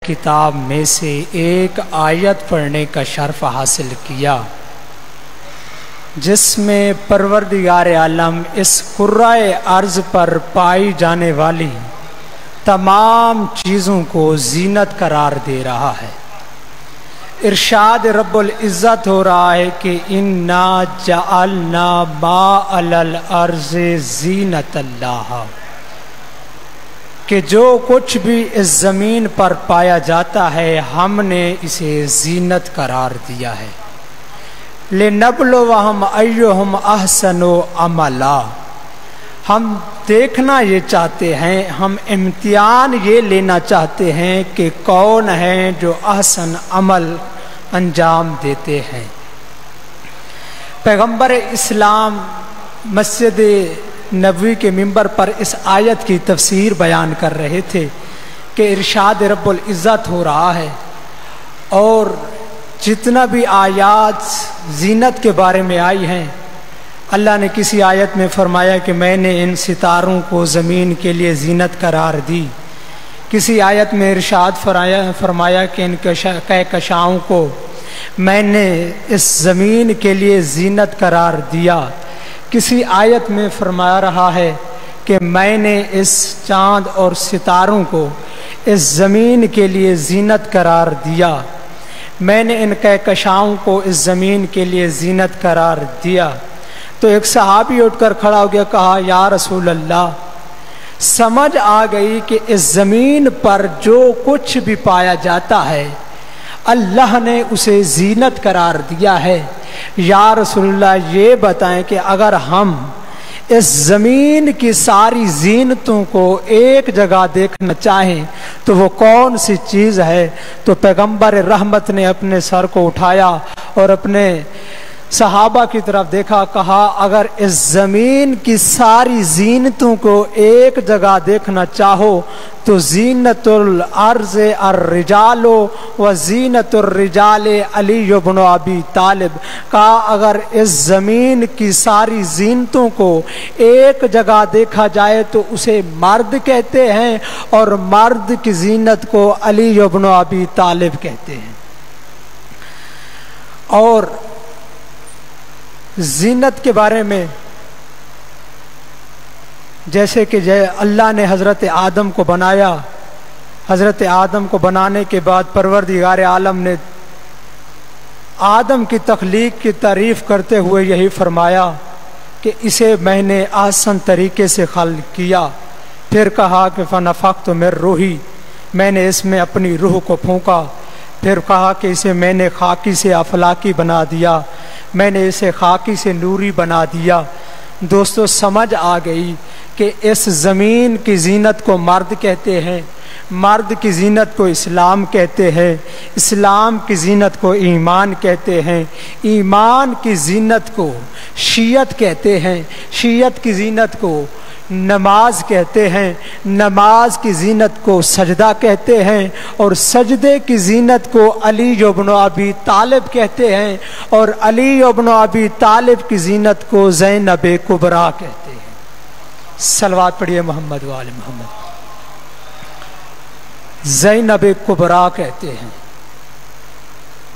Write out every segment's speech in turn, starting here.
کتاب میں سے ایک آیت پڑھنے کا شرف حاصل کیا جس میں پروردگار عالم اس کرۂ ارض پر پائی جانے والی تمام چیزوں کو زینت قرار دے رہا ہے۔ ارشاد رب العزت ہو رہا ہے کہ انا جعلنا ما علی الارض زینت اللہ، کہ جو کچھ بھی اس زمین پر پایا جاتا ہے ہم نے اسے زینت قرار دیا ہے۔ لنبلوہم ایہم احسن عملا، ہم دیکھنا یہ چاہتے ہیں، ہم امتحان یہ لینا چاہتے ہیں کہ کون ہیں جو احسن عمل انجام دیتے ہیں۔ پیغمبر اسلام مسجد نبوی کے منبر پر اس آیت کی تفسیر بیان کر رہے تھے کہ ارشاد رب العزت ہو رہا ہے، اور جتنا بھی آیات زینت کے بارے میں آئی ہیں، اللہ نے کسی آیت میں فرمایا کہ میں نے ان ستاروں کو زمین کے لیے زینت قرار دی، کسی آیت میں ارشاد فرمایا کہ ان کہکشاؤں کو میں نے اس زمین کے لیے زینت قرار دیا، کسی آیت میں فرما رہا ہے کہ میں نے اس چاند اور ستاروں کو اس زمین کے لیے زینت قرار دیا، میں نے ان کہکشاؤں کو اس زمین کے لیے زینت قرار دیا۔ تو ایک صحابی اٹھ کر کھڑا ہو گیا، کہا یا رسول اللہ، سمجھ آ گئی کہ اس زمین پر جو کچھ بھی پایا جاتا ہے اللہ نے اسے زینت قرار دیا ہے، یا رسول اللہ یہ بتائیں کہ اگر ہم اس زمین کی ساری زینتوں کو ایک جگہ دیکھنا چاہیں تو وہ کون سی چیز ہے؟ تو پیغمبر رحمت نے اپنے سر کو اٹھایا اور اپنے صحابہ کی طرف دیکھا، کہا اگر اس زمین کی ساری زینتوں کو ایک جگہ دیکھنا چاہو تو زینت الارض الرجال و زینت الرجال علی بن ابی طالب، کہا اگر اس زمین کی ساری زینتوں کو ایک جگہ دیکھا جائے تو اسے مرد کہتے ہیں، اور مرد کی زینت کو علی بن ابی طالب کہتے ہیں۔ اور زینت کے بارے میں جیسے کہ اللہ نے حضرت آدم کو بنایا، حضرت آدم کو بنانے کے بعد پروردگار عالم نے آدم کی تخلیق کی تعریف کرتے ہوئے یہی فرمایا کہ اسے میں نے آسان طریقے سے خلق کیا، پھر کہا کہ فنفخت من روحی، میں نے اس میں اپنی روح کو پھونکا، پھر کہا کہ اسے میں نے خاکی سے افلاکی بنا دیا، میں نے اسے خاکی سے نوری بنا دیا۔ دوستو سمجھ آ گئی کہ اس زمین کی زینت کو مرد کہتے ہیں، مرد کی زینت کو اسلام کہتے ہیں، اسلام کی زینت کو ایمان کہتے ہیں، ایمان کی زینت کو شیعت کہتے ہیں، شیعت کی زینت کو نماز کہتے ہیں، نماز کی زینت کو سجدہ کہتے ہیں، اور سجدے کی زینت کو علی بن ابی طالب کہتے ہیں، اور علی بن ابی طالب کی زینت کو زینب کبریٰ کہتے ہیں۔ صلوات پڑھیے محمد و آل محمد۔ زینب کبریٰ کہتے ہیں۔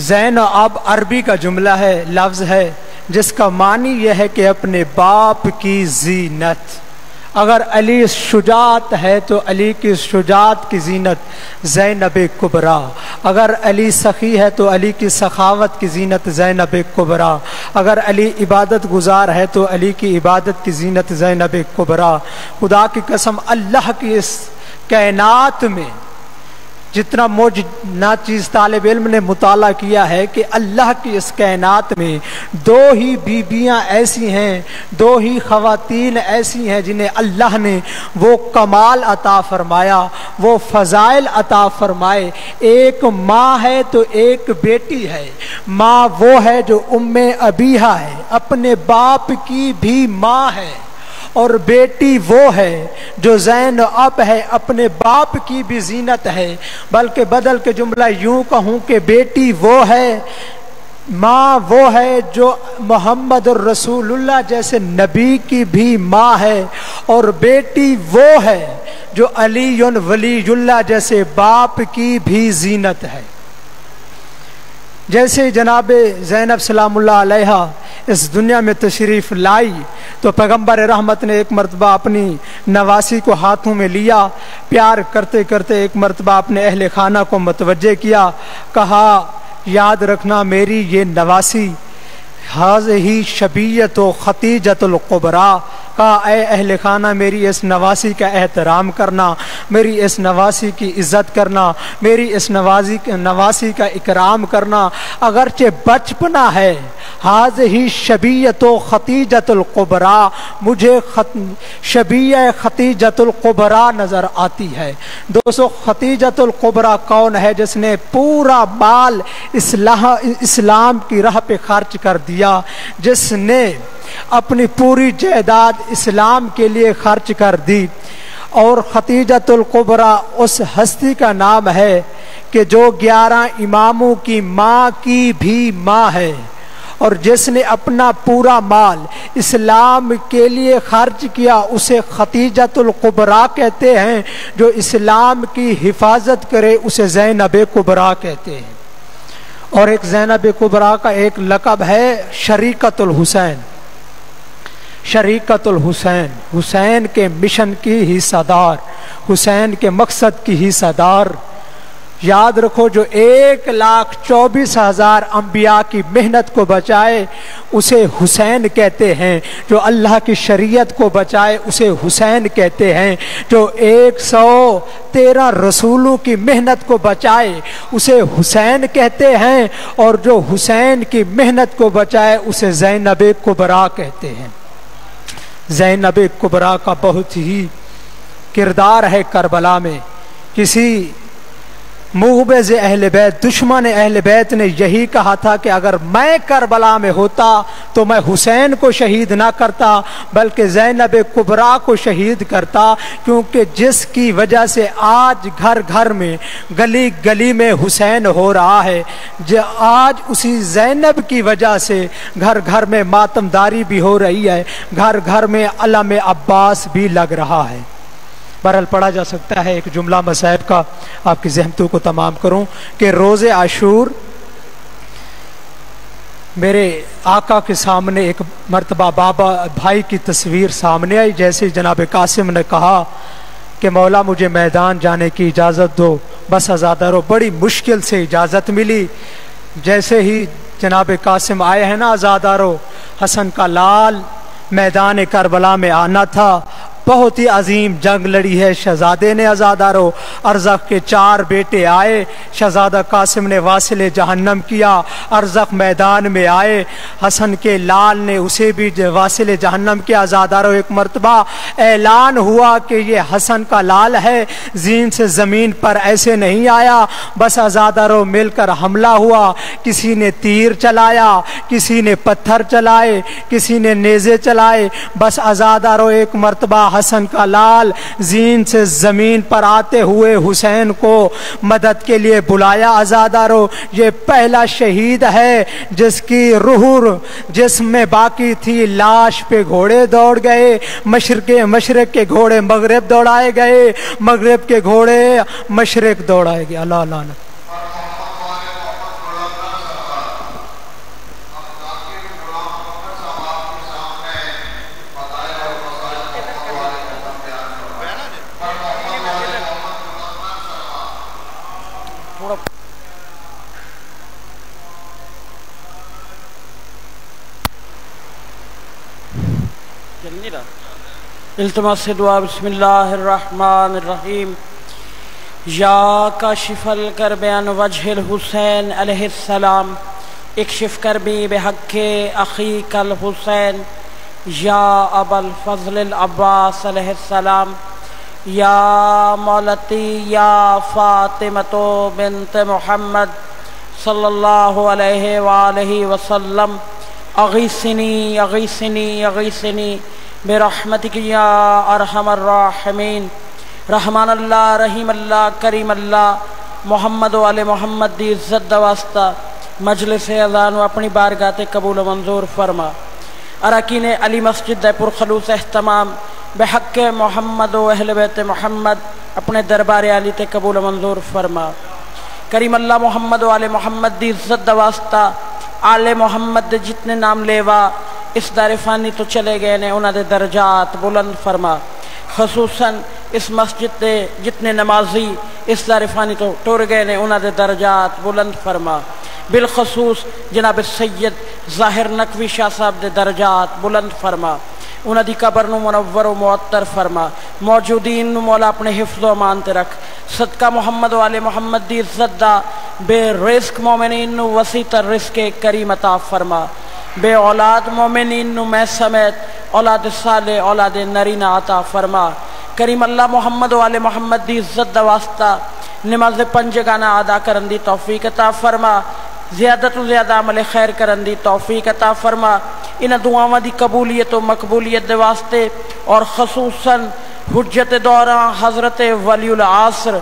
زین اب عربی کا جملہ ہے، لفظ ہے جس کا معنی یہ ہے کہ اپنے باپ کی زینت۔ اگر علی شجاعت ہے تو علی کی شجاعت کی زینت زینب کبریٰ، اگر علی سخی ہے تو علی کی سخاوت کی زینت زینب کبریٰ، اگر علی عبادت گزار ہے تو علی کی عبادت کی زینت زینب کبریٰ۔ خدا کی قسم اللہ کی اس کائنات میں جتنا ناچیز طالب علم نے مطالعہ کیا ہے کہ اللہ کی اس کائنات میں دو ہی بیویاں ایسی ہیں، دو ہی خواتین ایسی ہیں جنہیں اللہ نے وہ کمال عطا فرمایا، وہ فضائل عطا فرمائے۔ ایک ماں ہے تو ایک بیٹی ہے۔ ماں وہ ہے جو ام ابیہا ہے، اپنے باپ کی بھی ماں ہے، اور بیٹی وہ ہے جو زین اب ہے، اپنے باپ کی بھی زینت ہے۔ بلکہ بدل کے جملہ یوں کہوں کہ بیٹی وہ ہے، ماں وہ ہے جو محمد الرسول اللہ جیسے نبی کی بھی ماں ہے، اور بیٹی وہ ہے جو علی ولی اللہ جیسے باپ کی بھی زینت ہے۔ جیسے جناب زینب سلام اللہ علیہ اس دنیا میں تشریف لائی تو پیغمبر رحمت نے ایک مرتبہ اپنی نواسی کو ہاتھوں میں لیا، پیار کرتے کرتے ایک مرتبہ اپنے اہل خانہ کو متوجہ کیا، کہا یاد رکھنا میری یہ نواسی ہی شبیت و ختیجۃ القبریٰ، کہا اے اہل خانہ میری اس نواسی کا احترام کرنا، میری اس نواسی کی عزت کرنا، میری اس نواسی کا اکرام کرنا، اگرچہ بچپنا ہے، ہی شبیت و ختیجۃ القبریٰ، مجھے شبیہ ختیجۃ القبریٰ نظر آتی ہے۔ دوستو ختیجۃ القبریٰ کون ہے؟ جس نے پورا مال اسلام کی راہ پہ خرچ کر دیا، جس نے اپنی پوری جائیداد اسلام کے لیے خرچ کر دی۔ اور ختیجۃ القبریٰ اس ہستی کا نام ہے کہ جو 11 اماموں کی ماں کی بھی ماں ہے، اور جس نے اپنا پورا مال اسلام کے لیے خرچ کیا اسے ختیجۃ القبریٰ کہتے ہیں، جو اسلام کی حفاظت کرے اسے زینب کبریٰ کہتے ہیں۔ اور ایک زینب کبریٰ کا ایک لقب ہے شریکۃ الحسین، شریکۃ الحسین، حسین کے مشن کی حصہ دار، حسین کے مقصد کی حصہ دار۔ یاد رکھو جو 1,24,000 انبیاء کی محنت کو بچائے اسے حسین کہتے ہیں، جو اللہ کی شریعت کو بچائے اسے حسین کہتے ہیں، جو 113 رسولوں کی محنت کو بچائے اسے حسین کہتے ہیں، اور جو حسین کی محنت کو بچائے اسے زینب کبریٰ کہتے ہیں۔ زینب کبریٰ کا بہت ہی کردار ہے کربلا میں۔ کسی مغبض اہل بیت، دشمن اہل بیت نے یہی کہا تھا کہ اگر میں کربلا میں ہوتا تو میں حسین کو شہید نہ کرتا بلکہ زینب کبریٰ کو شہید کرتا، کیونکہ جس کی وجہ سے آج گھر گھر میں گلی گلی میں حسین ہو رہا ہے، آج اسی زینب کی وجہ سے گھر گھر میں ماتمداری بھی ہو رہی ہے، گھر گھر میں علم عباس بھی لگ رہا ہے۔ بہرحال پڑھا جا سکتا ہے۔ ایک جملہ مصائب کا آپ کی ذہنتوں کو تمام کروں کہ روز عاشور میرے آقا کے سامنے ایک مرتبہ بابا بھائی کی تصویر سامنے آئی، جیسے جناب قاسم نے کہا کہ مولا مجھے میدان جانے کی اجازت دو، بس آزادارو بڑی مشکل سے اجازت ملی۔ جیسے ہی جناب قاسم آئے ہیں نا آزادارو، حسن کا لال میدان کربلا میں آنا تھا، بہت ہی عظیم جنگ لڑی ہے شہزادے نے آزادارو، ارزق کے 4 بیٹے آئے، شہزادہ قاسم نے واصل جہنم کیا، ارزق میدان میں آئے، حسن کے لال نے اسے بھی واصل جہنم کیا۔ آزادارو ایک مرتبہ اعلان ہوا کہ یہ حسن کا لال ہے، زین سے زمین پر ایسے نہیں آیا، بس آزادارو مل کر حملہ ہوا، کسی نے تیر چلایا، کسی نے پتھر چلائے، کسی نے نیزے چلائے، بس آزادارو ایک مرتبہ حسن کا لال زین سے زمین پر آتے ہوئے حسین کو مدد کے لیے بلایا۔ آزادارو یہ پہلا شہید ہے جس کی روح جسم میں باقی تھی، لاش پہ گھوڑے دوڑ گئے، مشرق کے گھوڑے مغرب دوڑائے گئے، مغرب کے گھوڑے مشرق دوڑائے گئے۔ اللہ اللہ التماس دعا۔ بسم اللہ الرحمن الرحیم۔ یا کاشف الکرب عن وجہ الحسین علیہ السلام، اکشف کربی بحق اخیک الحسین، یا ابا الفضل العباس علیہ السلام، یا مولتی یا فاطمۃ بنت محمد صلی اللہ علیہ وآلہ وسلم، اغیثنی اغیثنی اغیثنی برحمتک یا ارحم الراحمین۔ رحمان اللہ، رحیم اللہ، کریم اللہ، محمد و آل محمد دی عزت واسطہ مجلس اذان و اپنی بارگاہ قبول و منظور فرما۔ اراکین علی مسجد پر خلوص اہتمام بحق محمد و اہل بیت محمد اپنے دربار عالی تے قبول منظور فرما۔ کریم اللہ محمد و آل محمد دی عزت دا واسطہ آل محمد دے جتنے نام لیوا اس دار فانی تو چلے گئے نے انہاں دے درجات بلند فرما۔ خصوصاً اس مسجد دے جتنے نمازی اس دار فانی تو ٹر گئے نے انہاں دے درجات بلند فرما۔ بالخصوص جناب سید ظاہر نقوی شاہ صاحب دے درجات بلند فرما۔ انہاں دی قبر نو منور و معطر فرما۔ موجودین نو مولا اپنے حفظ و امان تے رکھ۔ صدقہ محمد و آل محمد دی عزت دا بے رزق مومنین نو وسیع تر رزق کریم عطا فرما۔ بے اولاد مومنین نو میں سمیت اولاد صالح اولاد نرینہ عطا فرما۔ کریم اللہ محمد و آل محمد دی عزت دا واسطہ نماز پنجگانہ ادا کرن دی توفیق عطا فرما۔ زیادہ تو زیادہ عمل خیر کرن دی توفیق عطا فرما۔ ان دعاواں دی قبولیت و مقبولیت دے واسطے اور خصوصاً حجت دوراں حضرت ولی العصر